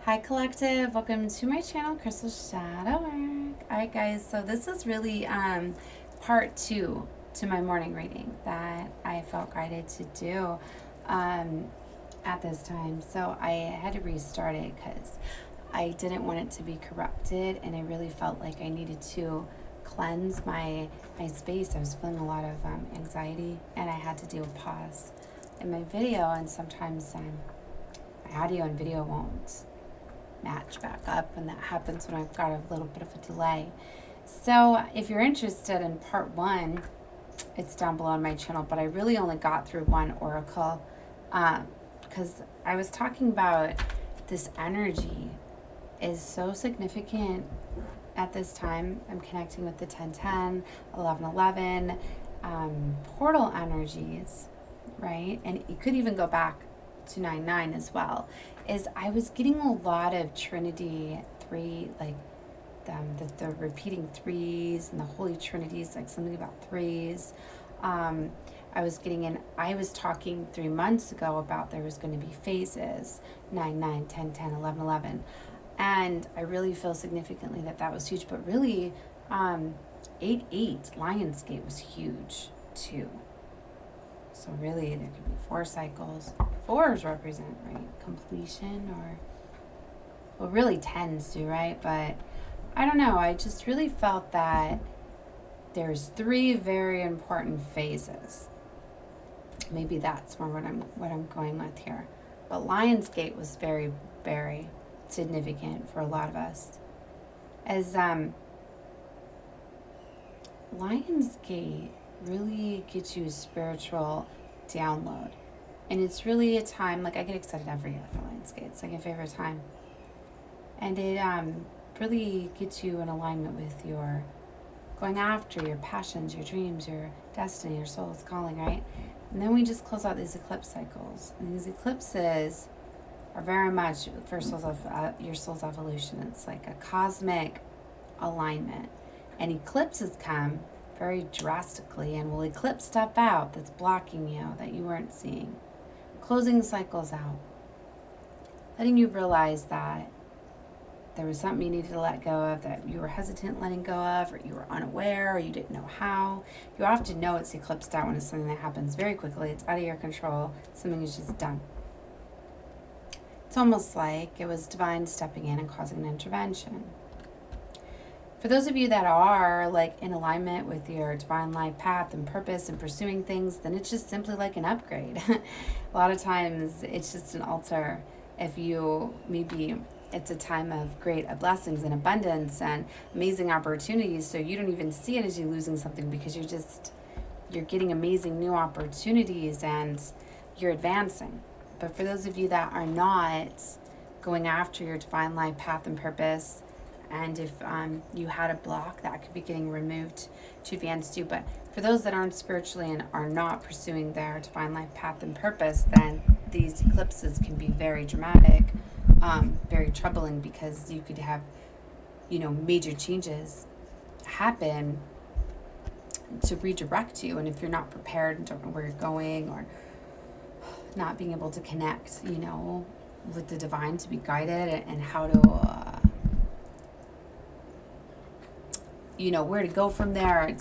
Hi collective, welcome to my channel, Crystal Shadow Work. Alright guys, so this is really part 2 to my morning reading that I felt guided to do at this time. So I had to restart it because I didn't want it to be corrupted, and I really felt like I needed to cleanse my space. I was feeling a lot of anxiety, and I had to do a pause in my video, and sometimes my audio and video won't match back up, and that happens when I've got a little bit of a delay. So if you're interested in part 1, it's down below on my channel, but I really only got through one oracle because I was talking about this energy is so significant at this time. I'm connecting with the 1010, 1111 portal energies, right? And it could even go back to 99 as well. Is I was getting a lot of Trinity 3, like the repeating threes and the Holy Trinities, like something about threes. I was getting in, I was talking 3 months ago about there was going to be phases 9, 9, 10, 10, 11, 11. And I really feel significantly that was huge. But really, 8, 8, Lionsgate was huge too. So really, there could be 4 cycles. 4s represent, right, completion, or, well, really 10s do, right? But I don't know. I just really felt that there's 3 very important phases. Maybe that's more what I'm going with here. But Lionsgate was very, very significant for a lot of us. As Lionsgate really gets you a spiritual download. And it's really a time, like I get excited every year for Lionsgate. It's like a favorite time. And it really gets you in alignment with your going after your passions, your dreams, your destiny, your soul's calling, right? And then we just close out these eclipse cycles. And these eclipses are very much for your soul's evolution. It's like a cosmic alignment. And eclipses come very drastically and will eclipse stuff out that's blocking you, that you weren't seeing. Closing cycles out. Letting you realize that there was something you needed to let go of, that you were hesitant letting go of, or you were unaware, or you didn't know how. You often know it's eclipsed out when it's something that happens very quickly. It's out of your control. Something is just done. It's almost like it was divine stepping in and causing an intervention. For those of you that are like in alignment with your divine life path and purpose and pursuing things, then it's just simply like an upgrade. A lot of times it's just an altar. If you maybe it's a time of great blessings and abundance and amazing opportunities, so you don't even see it as you losing something because you're getting amazing new opportunities and you're advancing. But for those of you that are not going after your divine life path and purpose, and if you had a block, that could be getting removed to advance you. But for those that aren't spiritually and are not pursuing their divine life path and purpose, then these eclipses can be very dramatic, very troubling, because you could have, major changes happen to redirect you. And if you're not prepared and don't know where you're going, or not being able to connect, with the divine to be guided and how to where to go from there.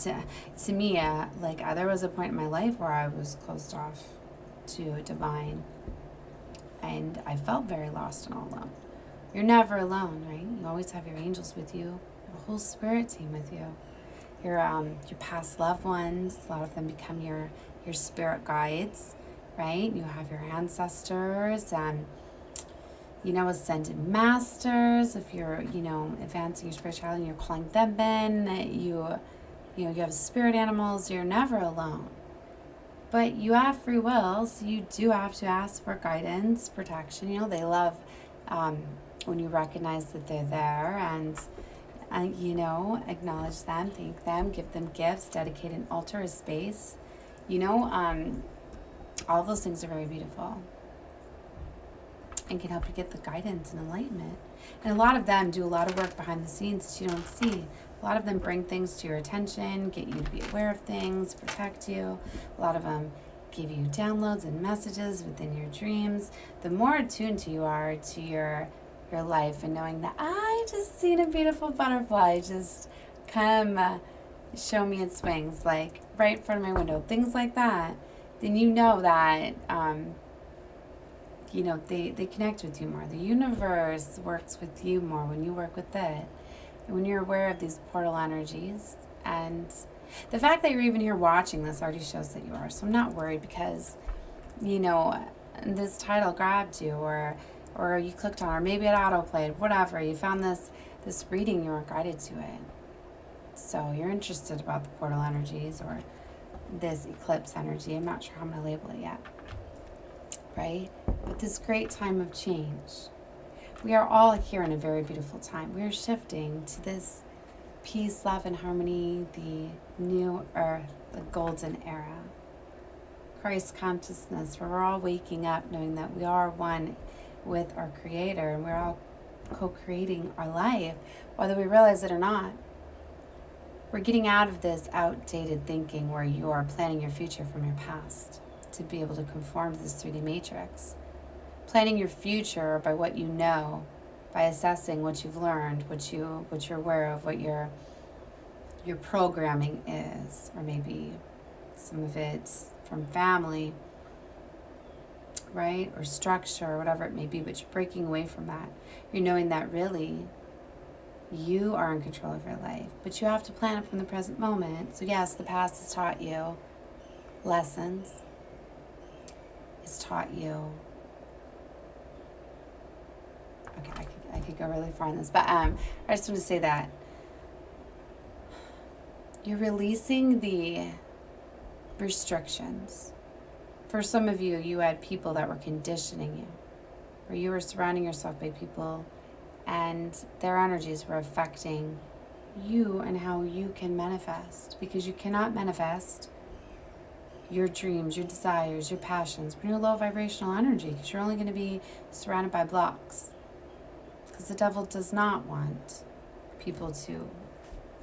To me, there was a point in my life where I was closed off to divine, and I felt very lost and all alone. You're never alone, right? You always have your angels with you, a whole spirit team with you, your past loved ones. A lot of them become your spirit guides, right? You have your ancestors and ascended masters. If you're, advancing your spirituality and you're calling them in, you have spirit animals. You're never alone. But you have free will, so you do have to ask for guidance, protection. They love when you recognize that they're there and, acknowledge them, thank them, give them gifts, dedicate an altar, a space. All those things are very beautiful and can help you get the guidance and enlightenment. And a lot of them do a lot of work behind the scenes that you don't see. A lot of them bring things to your attention, get you to be aware of things, protect you. A lot of them give you downloads and messages within your dreams. The more attuned you are to your your life and knowing that I just seen a beautiful butterfly just come show me its wings, like right in front of my window, things like that, then you know that, they connect with you more. The universe works with you more when you work with it. And when you're aware of these portal energies, and the fact that you're even here watching this already shows that you are. So I'm not worried because, this title grabbed you, or you clicked on, or maybe it autoplayed, whatever. You found this reading, you were guided to it. So you're interested about the portal energies or this eclipse energy. I'm not sure how I'm going to label it yet. Right? But this great time of change. We are all here in a very beautiful time. We are shifting to this peace, love, and harmony, the new earth, the golden era. Christ consciousness, where we're all waking up knowing that we are one with our Creator and we're all co-creating our life, whether we realize it or not. We're getting out of this outdated thinking where you are planning your future from your past to be able to conform to this 3D matrix. Planning your future by what you know, by assessing what you've learned, what you're aware of, what your programming is, or maybe some of it's from family, right? Or structure, or whatever it may be, but you're breaking away from that. You're knowing that really you are in control of your life, but you have to plan it from the present moment. So yes, the past has taught you lessons. It's taught you, okay, I could go really far in this, but I just want to say that you're releasing the restrictions. For some of you, you had people that were conditioning you, or you were surrounding yourself by people and their energies were affecting you and how you can manifest, because you cannot manifest your dreams, your desires, your passions when you're low vibrational energy, because you're only going to be surrounded by blocks. Because the devil does not want people to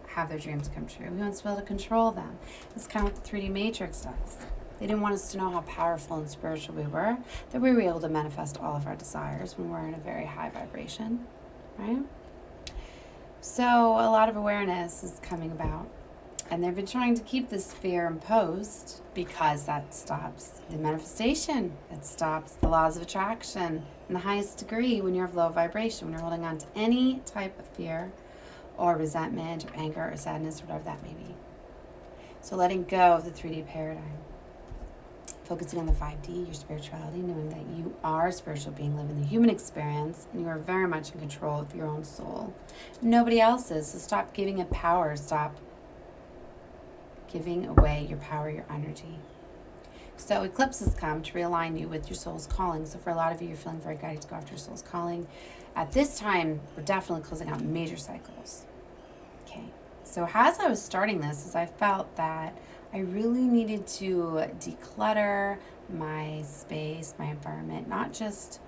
have their dreams come true. He wants to be able to control them. It's kind of what the 3D matrix does. They didn't want us to know how powerful and spiritual we were, that we were able to manifest all of our desires when we're in a very high vibration, right? So a lot of awareness is coming about. And they've been trying to keep this fear imposed because that stops the manifestation. It stops the laws of attraction in the highest degree when you're of low vibration, when you're holding on to any type of fear or resentment or anger or sadness or whatever that may be. So letting go of the 3D paradigm. Focusing on the 5D, your spirituality, knowing that you are a spiritual being living the human experience and you are very much in control of your own soul. Nobody else is, so stop giving it power. Stop giving away your power, your energy. So eclipses come to realign you with your soul's calling. So for a lot of you, you're feeling very guided to go after your soul's calling. At this time, we're definitely closing out major cycles. Okay. So as I was starting this, I felt that I really needed to declutter my space, my environment, not just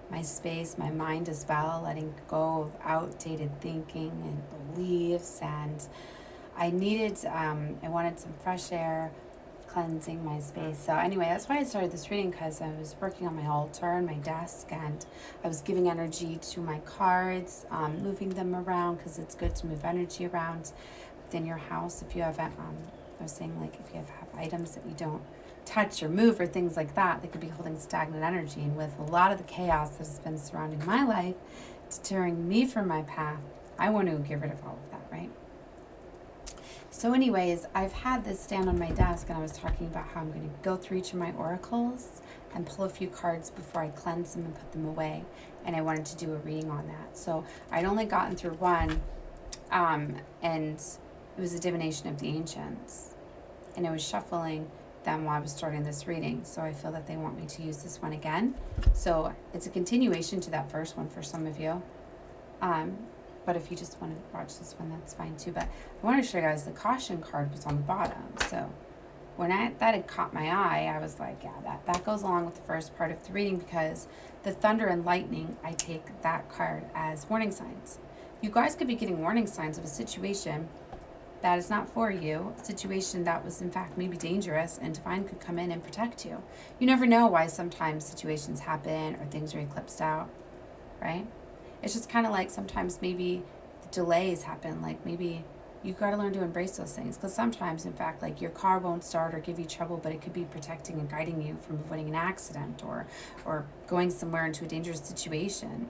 my space, my mind as well, letting go of outdated thinking and beliefs. And I wanted some fresh air, cleansing my space. So anyway, that's why I started this reading, because I was working on my altar and my desk, and I was giving energy to my cards, moving them around, because it's good to move energy around within your house. If you have, I was saying, like, if you have items that you don't touch or move or things like that, they could be holding stagnant energy. And with a lot of the chaos that has been surrounding my life, deterring me from my path, I want to get rid of all of that, right? So anyways, I've had this stand on my desk, and I was talking about how I'm going to go through each of my oracles and pull a few cards before I cleanse them and put them away. And I wanted to do a reading on that. So I'd only gotten through one, and it was a divination of the ancients. And I was shuffling them while I was starting this reading. So I feel that they want me to use this one again. So it's a continuation to that first one for some of you. But if you just want to watch this one, that's fine too. But I want to show you guys the caution card was on the bottom. So when that had caught my eye, I was like, yeah, that goes along with the first part of the reading, because the thunder and lightning, I take that card as warning signs. You guys could be getting warning signs of a situation that is not for you, a situation that was in fact maybe dangerous, and divine could come in and protect you. You never know why sometimes situations happen or things are eclipsed out, right? It's just kind of like sometimes maybe delays happen. Like maybe you got to learn to embrace those things, because sometimes, in fact, like your car won't start or give you trouble, but it could be protecting and guiding you from avoiding an accident or going somewhere into a dangerous situation.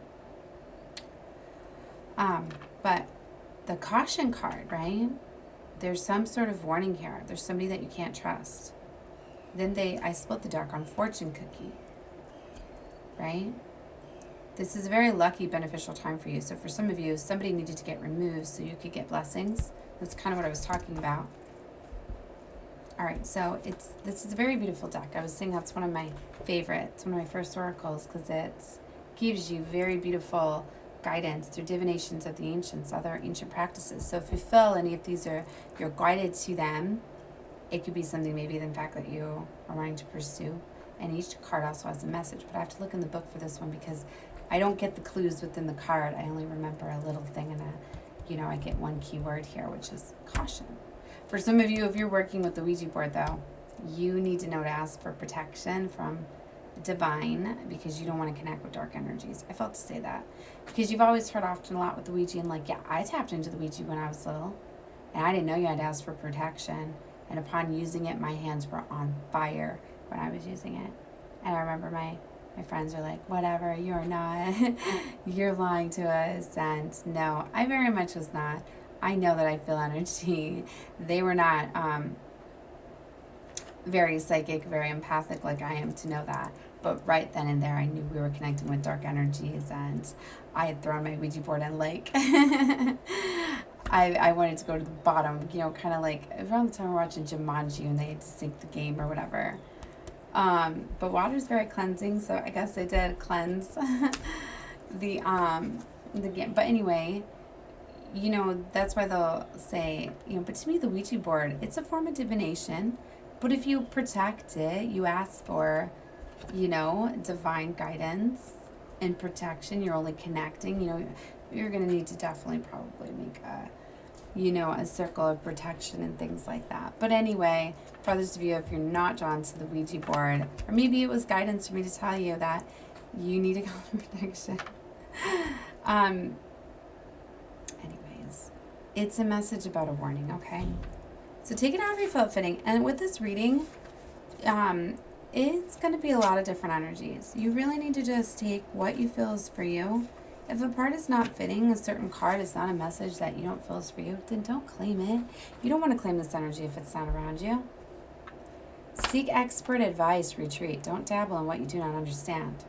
But the caution card, right? There's some sort of warning here. There's somebody that you can't trust. Then I split the deck on fortune cookie, right? This is a very lucky, beneficial time for you. So for some of you, somebody needed to get removed so you could get blessings. That's kind of what I was talking about. All right, so this is a very beautiful deck. I was saying that's one of my favorites, one of my first oracles, because it gives you very beautiful guidance through divinations of the ancients, other ancient practices. So if you feel any of these you're guided to them, it could be something maybe in fact that you are wanting to pursue. And each card also has a message, but I have to look in the book for this one because I don't get the clues within the card. I only remember a little thing, and I get one key word here, which is caution. For some of you, if you're working with the Ouija board, though, you need to know to ask for protection from divine, because you don't want to connect with dark energies. I felt to say that because you've always heard often a lot with the Ouija, and like, yeah, I tapped into the Ouija when I was little, and I didn't know you had to ask for protection. And upon using it, my hands were on fire when I was using it. And I remember my friends are like, whatever, you're not, you're lying to us. And no, I very much was not. I know that I feel energy. They were not very psychic, very empathic like I am to know that. But right then and there, I knew we were connecting with dark energies, and I had thrown my Ouija board in lake. I wanted to go to the bottom, kind of like around the time we were watching Jumanji and they had to sink the game or whatever. But water is very cleansing, so I guess I did cleanse the game. But anyway, that's why they'll say, but to me the Ouija board, it's a form of divination. But if you protect it, you ask for, divine guidance and protection. You're only connecting, you're going to need to definitely probably make a circle of protection and things like that. But anyway, for others of you, if you're not drawn to the Ouija board, or maybe it was guidance for me to tell you that you need a color protection. Anyways, it's a message about a warning, okay? So take it however you feel fitting. And with this reading, it's going to be a lot of different energies. You really need to just take what you feel is for you. If a part is not fitting, a certain card is not a message that you don't feel is for you, then don't claim it. You don't want to claim this energy if it's not around you. Seek expert advice, retreat. Don't dabble in what you do not understand,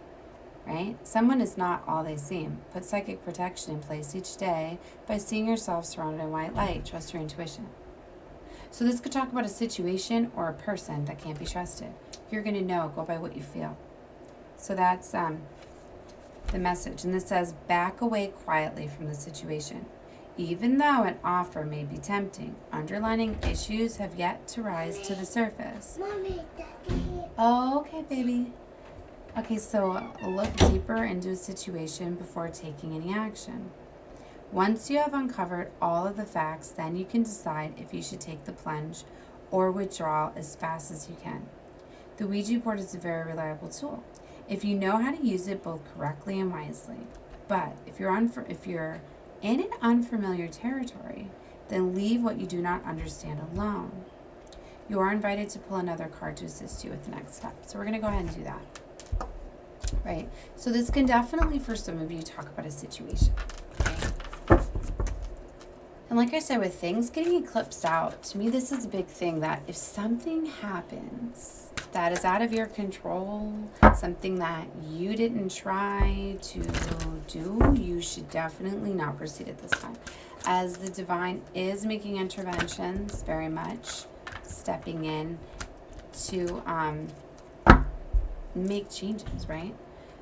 right? Someone is not all they seem. Put psychic protection in place each day by seeing yourself surrounded in white light. Trust your intuition. So this could talk about a situation or a person that can't be trusted. You're going to know, go by what you feel. So that's the message. And this says, back away quietly from the situation. Even though an offer may be tempting, underlying issues have yet to rise to the surface. Mommy, Daddy. Oh, okay, baby. Okay, so look deeper into a situation before taking any action. Once you have uncovered all of the facts, then you can decide if you should take the plunge or withdraw as fast as you can. The Ouija board is a very reliable tool if you know how to use it both correctly and wisely. But if you're in an unfamiliar territory, then leave what you do not understand alone. You are invited to pull another card to assist you with the next step. So we're going to go ahead and do that. Right? So this can definitely, for some of you, talk about a situation. Okay? And like I said, with things getting eclipsed out, to me this is a big thing, that if something happens that is out of your control, something that you didn't try to do, you should definitely not proceed at this time. As the divine is making interventions, very much stepping in to make changes, right?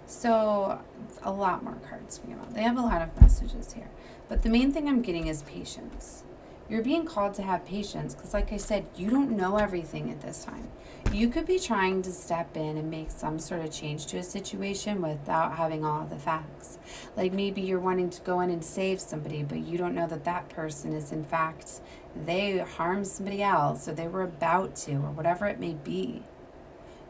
So a lot more cards being out. They have a lot of messages here. But the main thing I'm getting is patience. You're being called to have patience because, like I said, you don't know everything at this time. You could be trying to step in and make some sort of change to a situation without having all of the facts. Like maybe you're wanting to go in and save somebody, but you don't know that that person is, in fact, they harmed somebody else, or they were about to, or whatever it may be.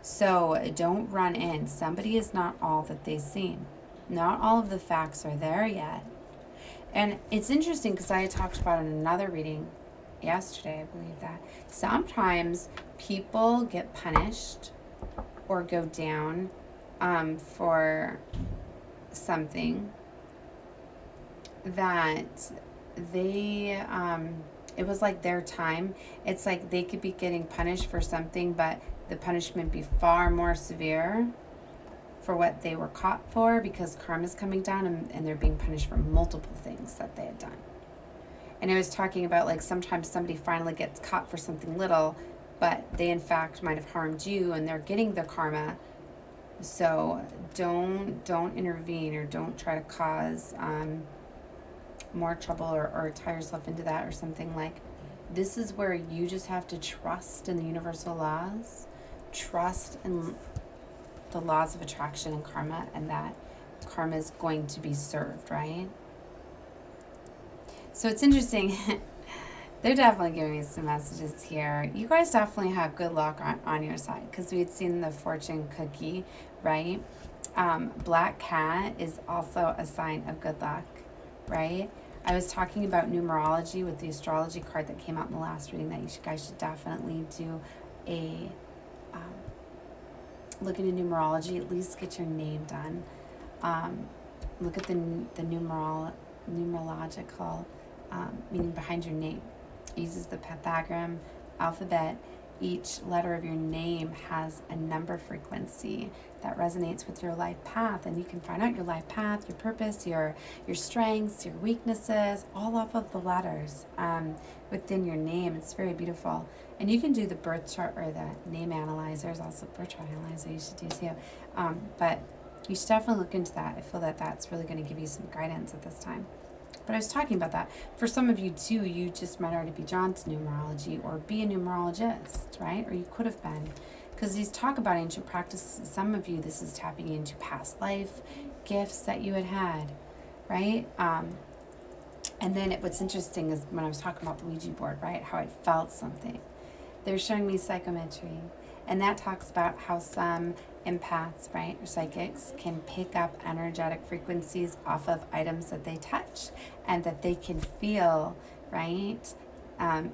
So don't run in. Somebody is not all that they seem. Not all of the facts are there yet. And it's interesting because I talked about in another reading yesterday, I believe, that sometimes people get punished or go down for something that they it was like their time. It's like they could be getting punished for something, but the punishment be far more severe for what they were caught for, because karma's coming down, and they're being punished for multiple things that they had done. And I was talking about, like, sometimes somebody finally gets caught for something little, but they in fact might have harmed you and they're getting their karma. So don't intervene, or don't try to cause more trouble, or tie yourself into that or something. Like, this is where you just have to trust in the universal laws, trust in the laws of attraction and karma, and that karma is going to be served, right? So it's interesting. They're definitely giving me some messages here. You guys definitely have good luck on your side, because we had seen the fortune cookie, right? Black cat is also a sign of good luck, right? I was talking about numerology with the astrology card that came out in the last reading, that you guys should definitely do a look into numerology, at least get your name done. Look at the numerological meaning behind your name. It uses the Pythagorean alphabet. Each letter of your name has a number frequency that resonates with your life path, and you can find out your life path, your purpose, your strengths, your weaknesses, all off of the letters within your name. It's very beautiful. And you can do the birth chart, or the name analyzer is also birth chart analyzer you should do too. But you should definitely look into that. I feel that that's really going to give you some guidance at this time. But I was talking about that. For some of you too, you just might already be drawn to numerology, or be a numerologist, right? Or you could have been. Because these talk about ancient practices. Some of you, this is tapping into past life gifts that you had, right? And then what's interesting is when I was talking about the Ouija board, right? How I felt something. They're showing me psychometry. And that talks about how some empaths, right, or psychics, can pick up energetic frequencies off of items that they touch, and that they can feel, right,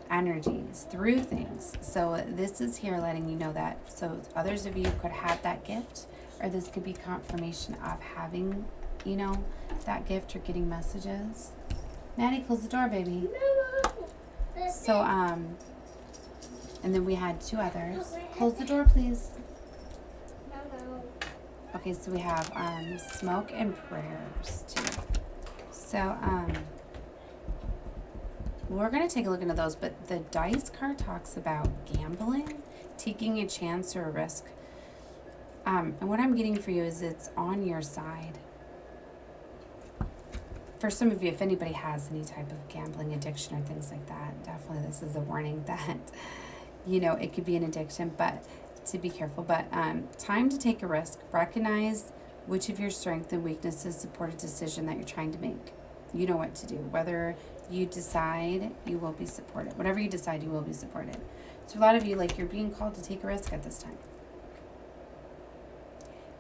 energies through things. So this is here letting you know that. So others of you could have that gift, or this could be confirmation of having, that gift, or getting messages. Maddie, close the door, baby. So, and then we had two others. Close the door, please. Okay, so we have smoke and prayers too. So we're going to take a look into those, but the dice card talks about gambling, taking a chance or a risk. And what I'm getting for you is it's on your side. For some of you, if anybody has any type of gambling addiction or things like that, definitely this is a warning that, it could be an addiction, but to be careful. But time to take a risk. Recognize which of your strengths and weaknesses support a decision that you're trying to make. You know what to do. Whether you decide, you will be supported. Whatever you decide, you will be supported. So a lot of you, you're being called to take a risk at this time.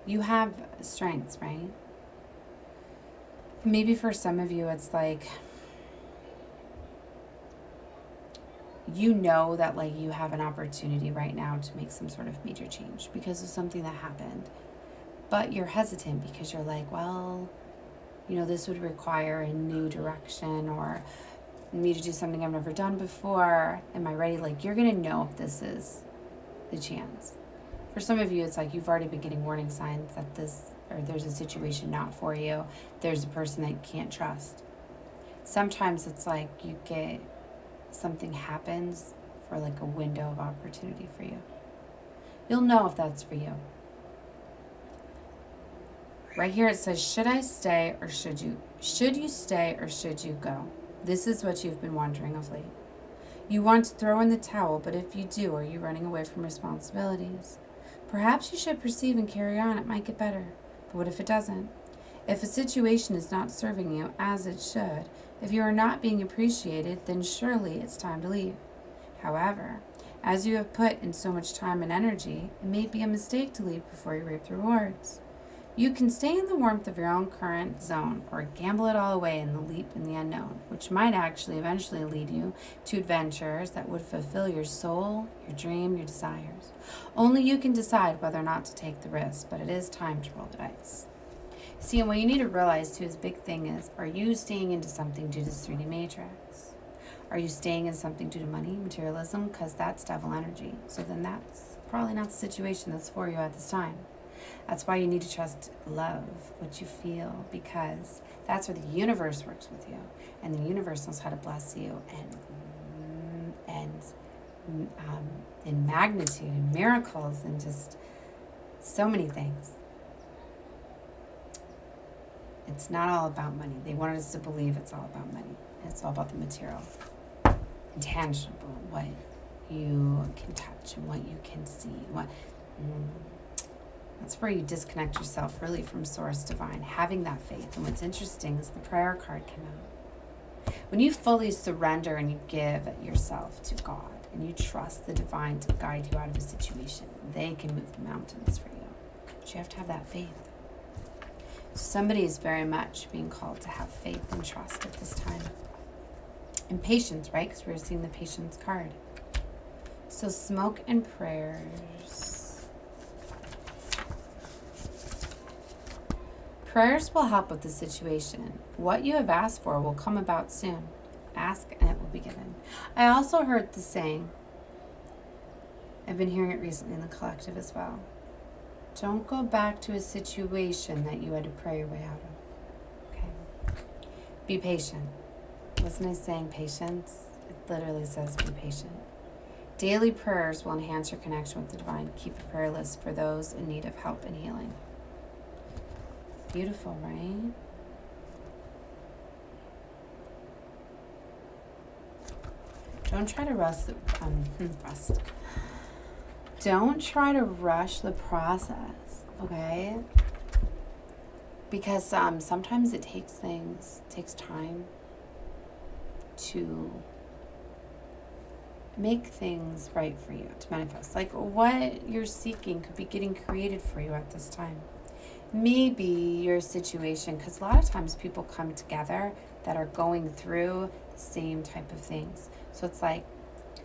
You have strengths, right? Maybe for some of you, it's like, that you have an opportunity right now to make some sort of major change because of something that happened. But you're hesitant because you're like, well, this would require a new direction, or me to do something I've never done before. Am I ready? You're going to know if this is the chance. For some of you, it's like you've already been getting warning signs that there's a situation not for you. There's a person that you can't trust. Sometimes it's like you get something happens for a window of opportunity for you. You'll know if that's for you. Right here it says, should I stay or should you? Should you stay or should you go? This is what you've been wondering of late. You want to throw in the towel, but if you do, are you running away from responsibilities? Perhaps you should perceive and carry on. It might get better. But what if it doesn't? If a situation is not serving you as it should, if you are not being appreciated, then surely it's time to leave. However, as you have put in so much time and energy, it may be a mistake to leave before you reap the rewards. You can stay in the warmth of your own current zone or gamble it all away in the leap in the unknown, which might actually eventually lead you to adventures that would fulfill your soul, your dream, your desires. Only you can decide whether or not to take the risk, but it is time to roll the dice. See, and what you need to realize too is big thing is, are you staying into something due to this 3D matrix? Are you staying in something due to money, materialism? Because that's devil energy. So then that's probably not the situation that's for you at this time. That's why you need to trust love, what you feel, because that's where the universe works with you. And the universe knows how to bless you and in magnitude and miracles and just so many things. It's not all about money. They wanted us to believe it's all about money. It's all about the material, intangible, what you can touch and what you can see. That's where you disconnect yourself really from source divine, having that faith. And what's interesting is the prayer card came out. When you fully surrender and you give yourself to God and you trust the divine to guide you out of a situation, they can move the mountains for you. But you have to have that faith. Somebody is very much being called to have faith and trust at this time. And patience, right? Because we're seeing the patience card. So smoke and prayers. Prayers will help with the situation. What you have asked for will come about soon. Ask and it will be given. I also heard the saying, I've been hearing it recently in the collective as well. Don't go back to a situation that you had to pray your way out of. Okay? Be patient. Wasn't I saying patience? It literally says be patient. Daily prayers will enhance your connection with the divine. Keep a prayer list for those in need of help and healing. Beautiful, right? Don't try to Don't try to rush the process, okay? Because sometimes it takes time to make things right for you, to manifest. Like what you're seeking could be getting created for you at this time. Maybe your situation, because a lot of times people come together that are going through the same type of things. So it's like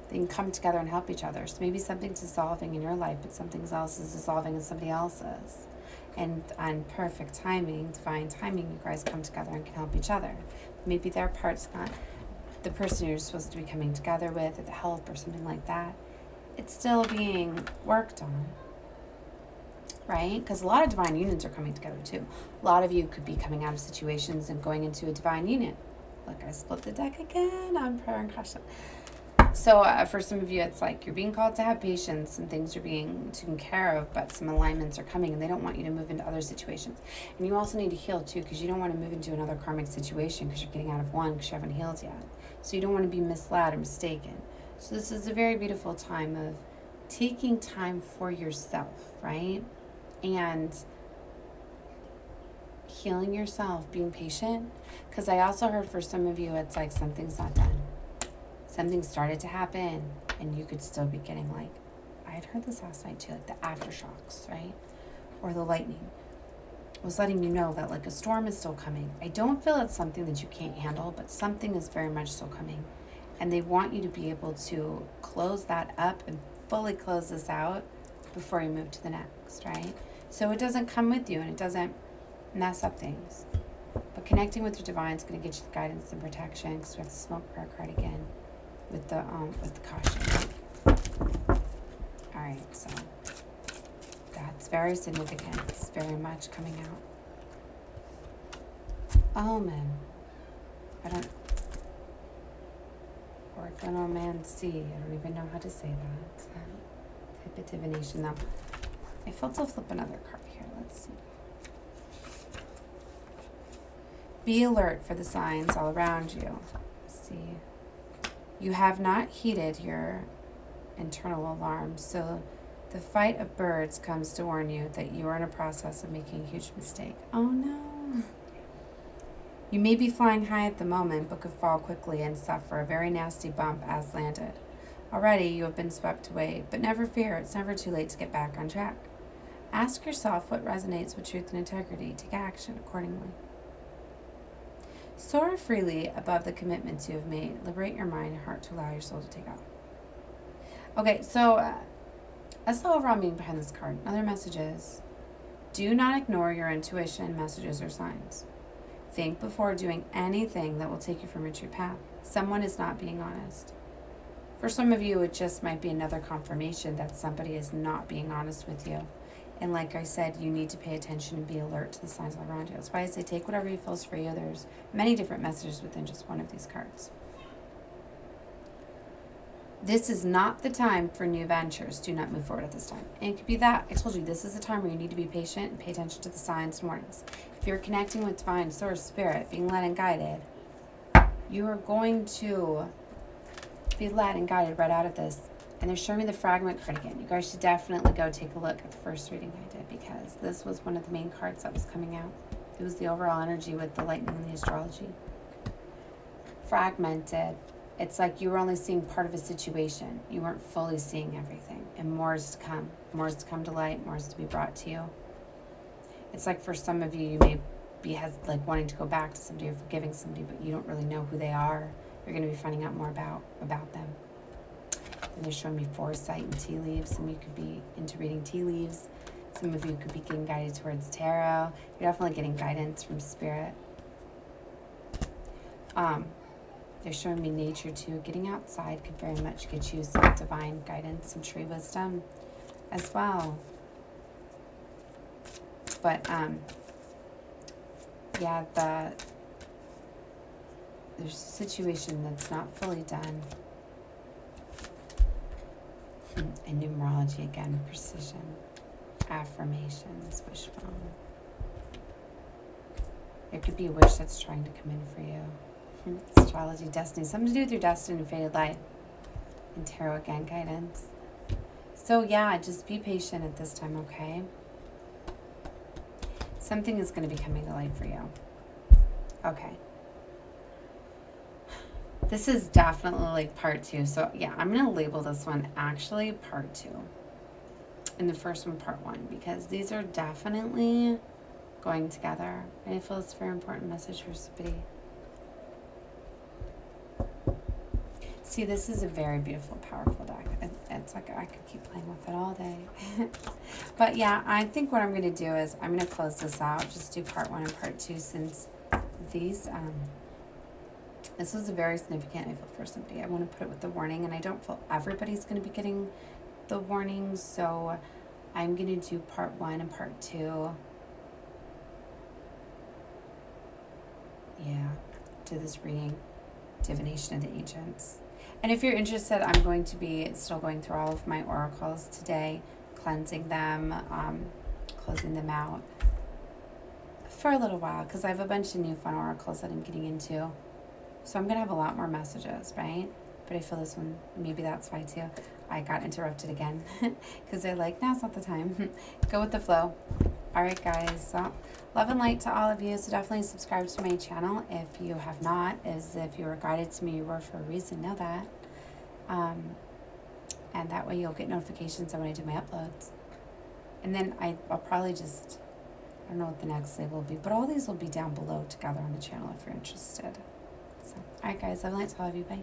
they can come together and help each other. So maybe something's dissolving in your life, but something else is dissolving in somebody else's. And on perfect timing, divine timing, you guys come together and can help each other. Maybe their part's not the person you're supposed to be coming together with, or the help, or something like that. It's still being worked on, right? Because a lot of divine unions are coming together too. A lot of you could be coming out of situations and going into a divine union. Look, I split the deck again on prayer and caution. So for some of you, it's like you're being called to have patience and things are being taken care of, but some alignments are coming and they don't want you to move into other situations. And you also need to heal too, because you don't want to move into another karmic situation because you're getting out of one because you haven't healed yet. So you don't want to be misled or mistaken. So this is a very beautiful time of taking time for yourself, right? And healing yourself, being patient. Because I also heard for some of you, it's like something's not done. Something started to happen and you could still be getting like, I had heard this last night too, like the aftershocks, right? Or the lightning was letting you know that like a storm is still coming. I don't feel it's something that you can't handle, but something is very much still coming. And they want you to be able to close that up and fully close this out before you move to the next, right? So it doesn't come with you and it doesn't mess up things. But connecting with your divine is going to get you the guidance and protection, because we have the smoke prayer card again with the caution. All right, so that's very significant. It's very much coming out. Omen. Organomancy. I don't even know how to say that. Type of divination. Now, I felt to flip another card here. Let's see. Be alert for the signs all around you. Let's see. You have not heeded your internal alarm, so the fight of birds comes to warn you that you are in a process of making a huge mistake. Oh no. You may be flying high at the moment, but could fall quickly and suffer a very nasty bump as landed. Already you have been swept away, but never fear, it's never too late to get back on track. Ask yourself what resonates with truth and integrity. Take action accordingly. Soar freely above the commitments you have made. Liberate your mind and heart to allow your soul to take off. Okay, so that's the overall meaning behind this card. Another message is, do not ignore your intuition, messages, or signs. Think before doing anything that will take you from your true path. Someone is not being honest. For some of you, it just might be another confirmation that somebody is not being honest with you. And like I said, you need to pay attention and be alert to the signs all around you. That's why I say take whatever feels for you. There's many different messages within just one of these cards. This is not the time for new ventures. Do not move forward at this time. And it could be that. I told you, this is the time where you need to be patient and pay attention to the signs and warnings. If you're connecting with divine source, spirit, being led and guided, you are going to be led and guided right out of this. And they're showing me the fragment card again. You guys should definitely go take a look at the first reading I did, because this was one of the main cards that was coming out. It was the overall energy with the lightning and the astrology. Fragmented. It's like you were only seeing part of a situation. You weren't fully seeing everything. And more is to come. More is to come to light. More is to be brought to you. It's like for some of you, you may be like wanting to go back to somebody or forgiving somebody, but you don't really know who they are. You're going to be finding out more about them. And they're showing me foresight and tea leaves. Some of you could be into reading tea leaves. Some of you could be getting guided towards tarot. You're definitely getting guidance from spirit. They're showing me nature too. Getting outside could very much get you some divine guidance, some tree wisdom as well. But yeah, there's a situation that's not fully done. And numerology again, precision, affirmations, wishbone. There could be a wish that's trying to come in for you. Astrology, destiny, something to do with your destiny and faded light. And tarot again, guidance. So yeah, just be patient at this time, okay? Something is going to be coming to light for you. Okay. This is definitely like part 2. So yeah, I'm going to label this one actually part 2. And the first one part 1. Because these are definitely going together. And I feel it's a very important message for somebody. See, this is a very beautiful, powerful deck. It's like I could keep playing with it all day. But yeah, I think what I'm going to do is I'm going to close this out. Just do part 1 and part 2 since these... this was a very significant, I feel, for somebody. I want to put it with the warning, and I don't feel everybody's going to be getting the warning, so I'm going to do part 1 and part 2. Yeah, to this reading, Divination of the Ancients. And if you're interested, I'm going to be still going through all of my oracles today, cleansing them, closing them out for a little while, because I have a bunch of new fun oracles that I'm getting into. So I'm going to have a lot more messages, right? But I feel this one, maybe that's why too. I got interrupted again because they're like, now's not the time. Go with the flow. All right, guys. So love and light to all of you. So definitely subscribe to my channel if you have not. As if you were guided to me, you were for a reason. Know that. And that way you'll get notifications of when I do my uploads. And then I'll probably just, I don't know what the next label will be, but all these will be down below together on the channel if you're interested. So, all right, guys. Love and light to all of you. Bye.